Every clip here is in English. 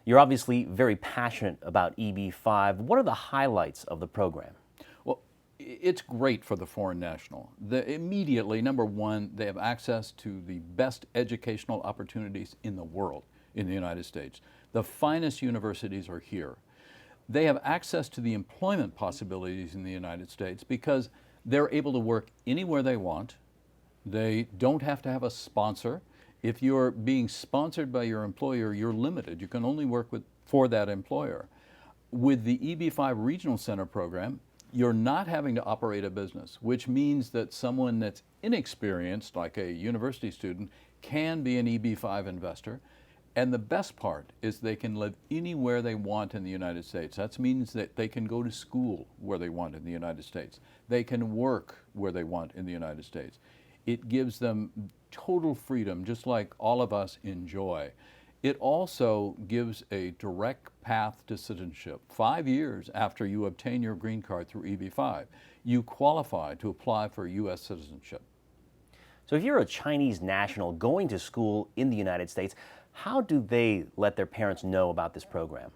You're obviously very passionate about EB-5. What are the highlights of the program? Well, it's great for the foreign national. Immediately, number one, they have access to the best educational opportunities in the world, in the United States. The finest universities are here. They have access to the employment possibilities in the United States because they're able to work anywhere they want. They don't have to have a sponsor. If you're being sponsored by your employer, you're limited. You can only work for that employer. With the EB-5 Regional Center program, you're not having to operate a business, which means that someone that's inexperienced, like a university student, can be an EB-5 investor. And the best part is they can live anywhere they want in the United States. That means that they can go to school where they want in the United States. They can work where they want in the United States. It gives them total freedom, just like all of us enjoy. It also gives a direct path to citizenship. 5 years after you obtain your green card through EB-5, you qualify to apply for U.S. citizenship. So if you're a Chinese national going to school in the United States, how do they let their parents know about this program?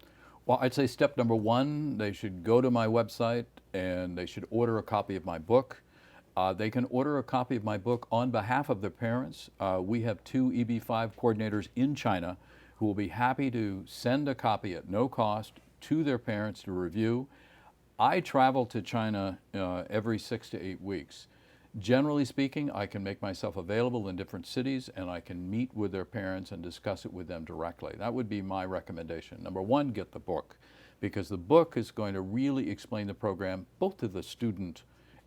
Well, I'd say step number one, they should go to my website and they should order a copy of my book. They can order a copy of my book on behalf of their parents. We have 2 EB-5 coordinators in China who will be happy to send a copy at no cost to their parents to review. I travel to China every 6 to 8 weeks. Generally speaking, I can make myself available in different cities and I can meet with their parents and discuss it with them directly. That would be my recommendation. Number one, get the book, because the book is going to really explain the program both to the student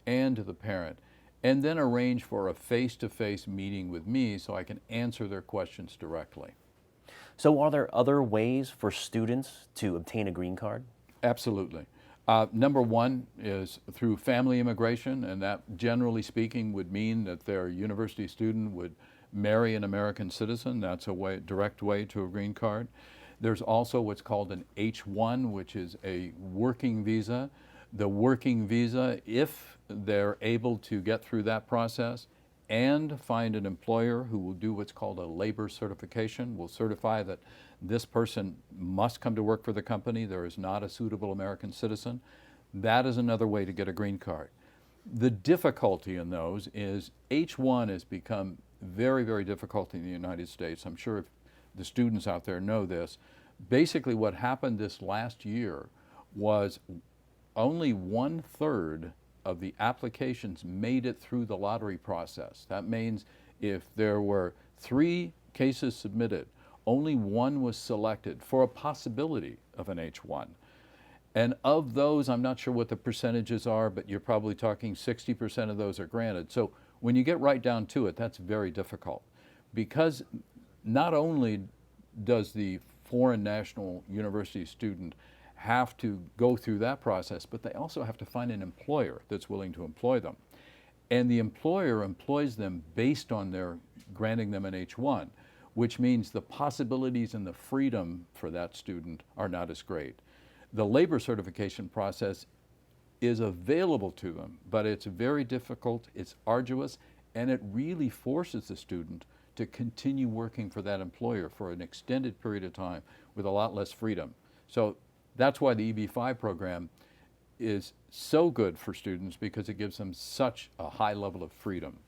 and to the parent, and then arrange for a face-to-face meeting with me so I can answer their questions directly. So are there other ways for students to obtain a green card? Absolutely. Number one is through family immigration, and that, generally speaking, would mean that their university student would marry an American citizen. That's a direct way to a green card. There's also what's called an H-1, which is a working visa. The working visa, if they're able to get through that process and find an employer who will do what's called a labor certification, will certify that this person must come to work for the company, there is not a suitable American citizen, that is another way to get a green card. The difficulty in those is H-1 has become very, very difficult in the United States. I'm sure if the students out there know this. Basically what happened this last year was only 1/3 of the applications made it through the lottery process. That means if there were 3 cases submitted, only 1 was selected for a possibility of an H-1. And of those, I'm not sure what the percentages are, but you're probably talking 60% of those are granted. So when you get right down to it, that's very difficult, because not only does the foreign national university student have to go through that process, but they also have to find an employer that's willing to employ them. And the employer employs them based on their granting them an H-1, which means the possibilities and the freedom for that student are not as great. The labor certification process is available to them, but it's very difficult, it's arduous, and it really forces the student to continue working for that employer for an extended period of time with a lot less freedom. So that's why the EB-5 program is so good for students, because it gives them such a high level of freedom.